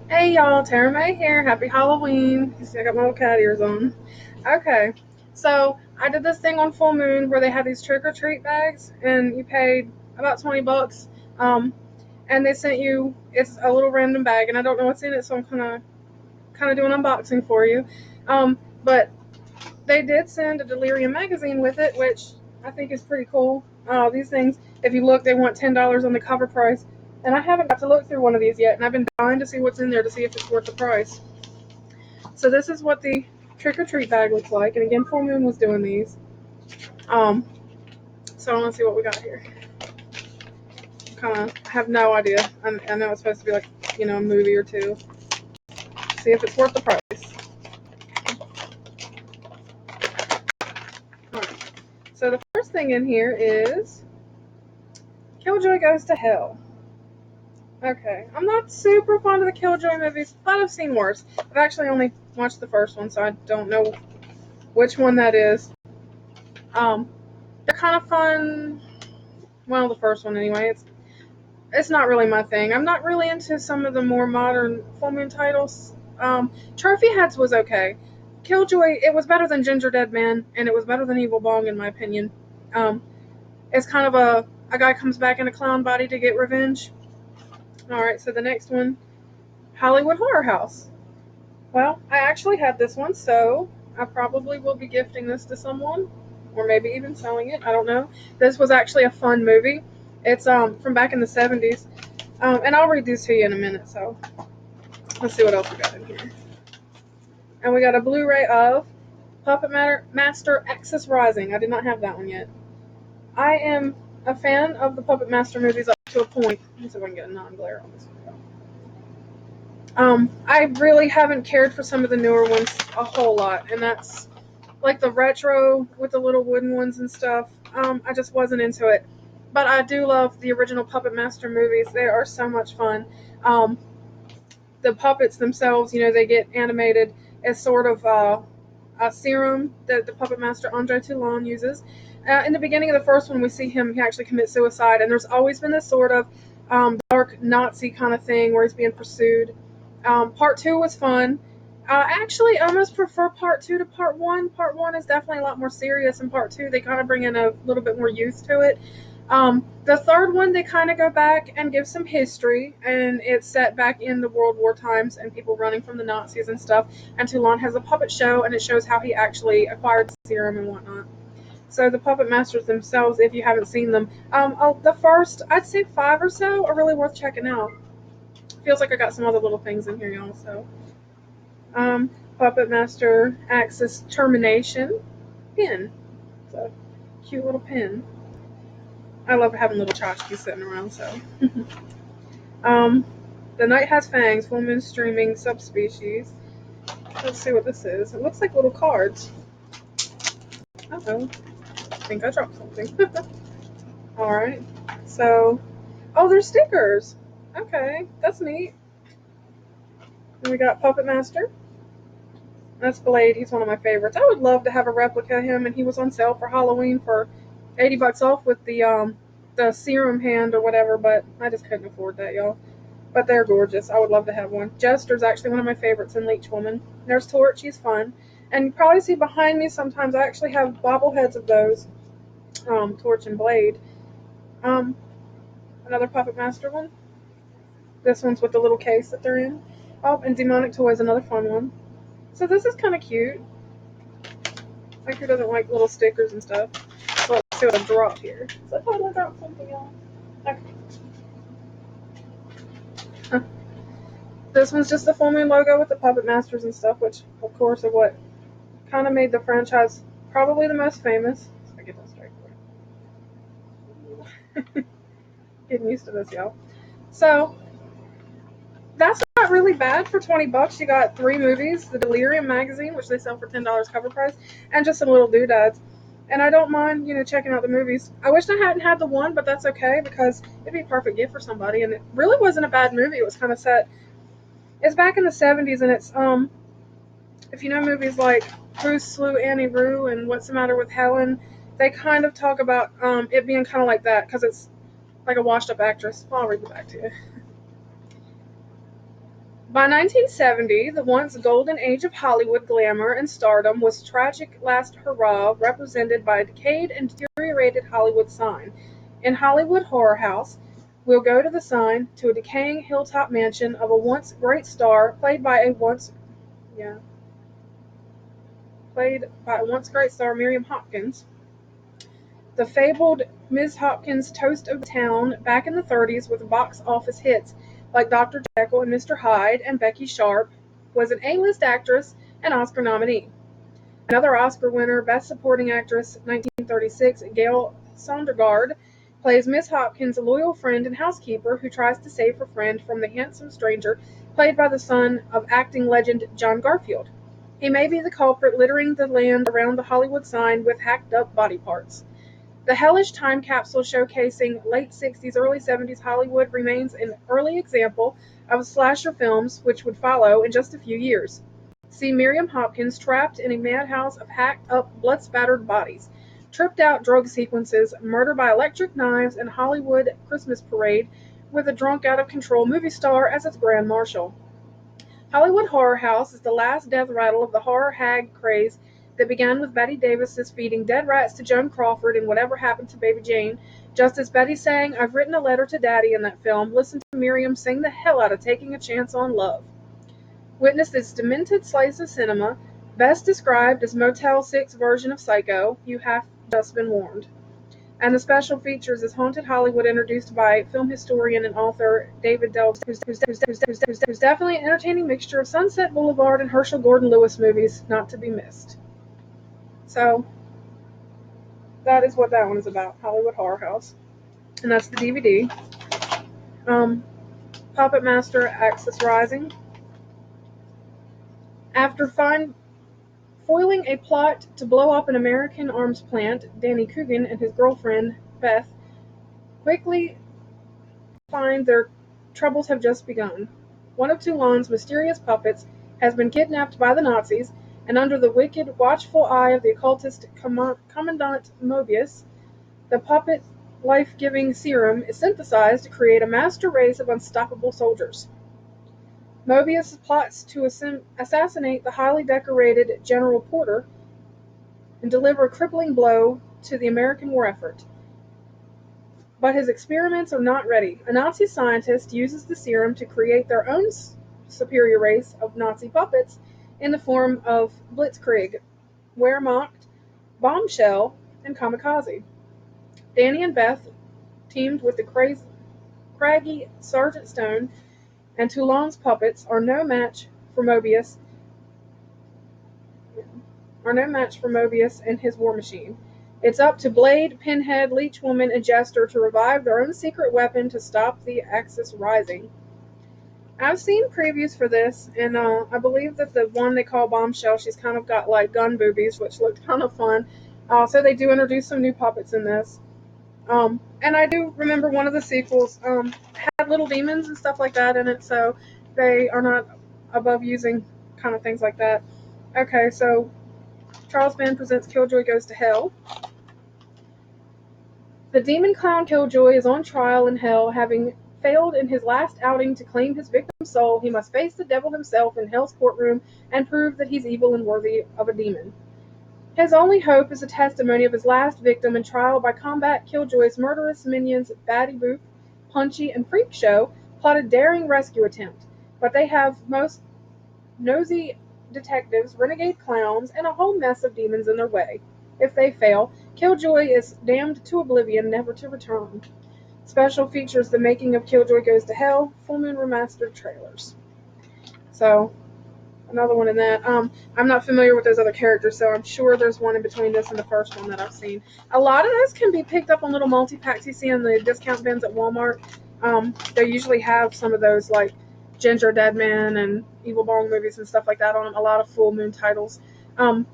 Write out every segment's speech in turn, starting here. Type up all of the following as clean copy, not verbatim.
Hey y'all, Tara May here. Happy Halloween. You see, I got my little cat ears on. Okay, so I did this thing on full moon where they had these trick or treat bags, and you paid about $20. Um, and they sent you it's a little random bag, and I don't know what's in it, so I'm kind of doing unboxing for you. But they did send a Delirium magazine with it, which I think is pretty cool. These things, if you look, they want $10 on the cover price. And I haven't got to look through one of these yet, and I've been dying to see what's in there to see if it's worth the price. So this is what the trick or treat bag looks like. And again, Full Moon was doing these. Um, so I want to see what we got here. Kind of have no idea. I know it's supposed to be like, a movie or two. See if it's worth the price. All right. So the first thing in here is Killjoy Goes to Hell. Okay, I'm not super fond of the Killjoy movies, but I've seen worse. I've actually only watched the first one, so I don't know which one that is. Um, they're kind of fun. Well, the first one anyway. It's not really my thing. I'm not really into some of the more modern Full Moon titles. Trophy Heads was okay. Killjoy, it was better than Ginger Dead Man, and it was better than Evil Bong in my opinion. Um, it's kind of a guy comes back in a clown body to get revenge. All right, so the next one, Hollywood Horror House. Well, I actually had this one, so I probably will be gifting this to someone, or maybe even selling it. I don't know. This was actually a fun movie. It's from back in the 70s, and I'll read these to you in a minute. So let's see what else we got in here. And we got a Blu-ray of Master Axis Rising. I did not have that one yet. I am a fan of the Puppet Master movies up to a point. Let me see if I can get a non-glare on this one. I really haven't cared for some of the newer ones a whole lot, and that's like the retro with the little wooden ones and stuff. I just wasn't into it. But I do love the original Puppet Master movies. They are so much fun. Um, the puppets themselves, they get animated as sort of a serum that the Puppet Master Andre Toulon uses. In the beginning of the first one, we see he actually commits suicide, and there's always been this sort of dark Nazi kind of thing where he's being pursued. Part two was fun. Actually, I almost prefer part two to part one. Part one is definitely a lot more serious, and part two, they kind of bring in a little bit more youth to it. The third one, they kind of go back and give some history, and it's set back in the World War times and people running from the Nazis and stuff. And Toulon has a puppet show, and it shows how he actually acquired serum and whatnot. So the puppet masters themselves, if you haven't seen them, the first, I'd say 5 or so, are really worth checking out. Feels like I got some other little things in here, y'all. So, Puppet Master Axis Termination pin. It's a cute little pin. I love having little tchotchkes sitting around. So, um, the Night Has Fangs, Full Moon Streaming subspecies. Let's see what this is. It looks like little cards. Uh-oh. I think I dropped something. Alright. So, oh, they're stickers. Okay, that's neat. And we got Puppet Master. That's Blade. He's one of my favorites. I would love to have a replica of him, and he was on sale for Halloween for $80 off with the serum hand or whatever, but I just couldn't afford that, y'all. But they're gorgeous. I would love to have one. Jester's actually one of my favorites in Leech Woman. There's Torch. He's fun. And you probably see behind me sometimes I actually have bobbleheads of those, Torch and Blade. Um, Another Puppet Master one. This one's with the little case that they're in. Oh, and Demonic Toys, another fun one. So this is kind of cute. Like, who doesn't like little stickers and stuff? So let's see what I dropped here. So I thought I dropped something else. Okay. Huh. This one's just the Full Moon logo with the Puppet Masters and stuff, which, of course, are what kind of made the franchise probably the most famous. So I get that straight for Getting used to this, y'all. So that's not really bad for $20. You got 3 movies, the Delirium magazine, which they sell for $10 cover price, and just some little doodads. And I don't mind, checking out the movies. I wish I hadn't had the one, but that's okay because it'd be a perfect gift for somebody. And it really wasn't a bad movie. It was kind of set. It's back in the 70s, and it's if you know movies like Bruce Slew Annie Rue and What's the Matter with Helen, they kind of talk about it being kind of like that because it's like a washed-up actress. I'll read the back to you. By 1970, the once golden age of Hollywood glamour and stardom was tragic last hurrah represented by a decayed and deteriorated Hollywood sign. In Hollywood Horror House, we'll go to the sign to a decaying hilltop mansion of a once great star yeah, played by a once great star Miriam Hopkins. The fabled Ms. Hopkins, toast of the town back in the 30s with box office hits like Dr. Jekyll and Mr. Hyde and Becky Sharp, was an A-list actress and Oscar nominee. Another Oscar winner, Best Supporting Actress, 1936, Gail Sondergaard, plays Miss Hopkins' loyal friend and housekeeper who tries to save her friend from the handsome stranger played by the son of acting legend John Garfield. He may be the culprit littering the land around the Hollywood sign with hacked up body parts. The hellish time capsule showcasing late 60s, early 70s Hollywood remains an early example of slasher films which would follow in just a few years. See Miriam Hopkins trapped in a madhouse of hacked up, blood spattered bodies, tripped out drug sequences, murder by electric knives, and Hollywood Christmas parade with a drunk out of control movie star as its grand marshal. Hollywood Horror House is the last death rattle of the horror hag craze that began with Betty Davis's feeding dead rats to Joan Crawford in Whatever Happened to Baby Jane. Just as Betty sang, "I've written a letter to Daddy" in that film, listen to Miriam sing the hell out of Taking a Chance on Love. Witness this demented slice of cinema, best described as Motel 6 version of Psycho, you have just been warned. And the special features is Haunted Hollywood, introduced by film historian and author David Delves, who's definitely an entertaining mixture of Sunset Boulevard and Herschel Gordon Lewis movies, not to be missed. So, that is what that one is about, Hollywood Horror House. And that's the DVD. Puppet Master Axis Rising. After foiling a plot to blow up an American arms plant, Danny Coogan and his girlfriend, Beth, quickly find their troubles have just begun. One of Toulon's mysterious puppets has been kidnapped by the Nazis, and under the wicked, watchful eye of the occultist Commandant Mobius, the puppet life-giving serum is synthesized to create a master race of unstoppable soldiers. Mobius plots to assassinate the highly decorated General Porter and deliver a crippling blow to the American war effort. But his experiments are not ready. A Nazi scientist uses the serum to create their own superior race of Nazi puppets in the form of Blitzkrieg, Wehrmacht, Bombshell, and Kamikaze. Danny and Beth, teamed with the craggy Sergeant Stone and Toulon's puppets, are no match for Mobius and his war machine. It's up to Blade, Pinhead, Leech Woman, and Jester to revive their own secret weapon to stop the Axis rising. I've seen previews for this, and I believe that the one they call Bombshell, she's kind of got like gun boobies, which looked kind of fun. So they do introduce some new puppets in this. And I do remember one of the sequels had little demons and stuff like that in it, so they are not above using kind of things like that. Okay, so Charles Band presents Killjoy Goes to Hell. The demon clown Killjoy is on trial in hell, having failed in his last outing to claim his victim's soul. He must face the devil himself in hell's courtroom and prove that he's evil and worthy of a demon. His only hope is a testimony of his last victim and trial by combat Killjoy's murderous minions Batty Boop, Punchy, and Freak Show plot a daring rescue attempt, but they have most nosy detectives, renegade clowns, and a whole mess of demons in their way. If they fail, Killjoy is damned to oblivion, never to return. Special features the making of Killjoy Goes to Hell, Full Moon Remastered trailers. So, another one in that. I'm not familiar with those other characters, so I'm sure there's one in between this and the first one that I've seen. A lot of those can be picked up on little multi-packs you see in the discount bins at Walmart. They usually have some of those, like Ginger Deadman and Evil Bong movies and stuff like that on them. A lot of Full Moon titles. And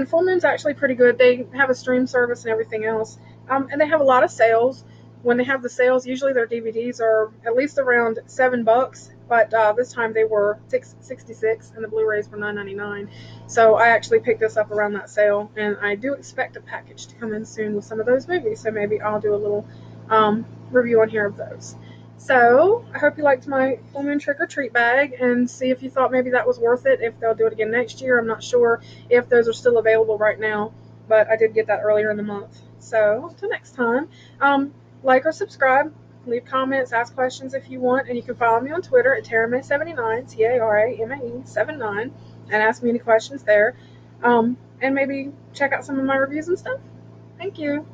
Full Moon's actually pretty good. They have a stream service and everything else. And they have a lot of sales. When they have the sales, usually their DVDs are at least around $7, but this time they were $6.66 and the Blu-rays were $9.99. So I actually picked this up around that sale, and I do expect a package to come in soon with some of those movies. So maybe I'll do a little review on here of those. So I hope you liked my full moon trick or treat bag, and see if you thought maybe that was worth it. If they'll do it again next year, I'm not sure if those are still available right now, but I did get that earlier in the month. So until next time, like or subscribe, leave comments, ask questions if you want, and you can follow me on Twitter at Tarame79, TARAMAE79, and ask me any questions there. And maybe check out some of my reviews and stuff. Thank you.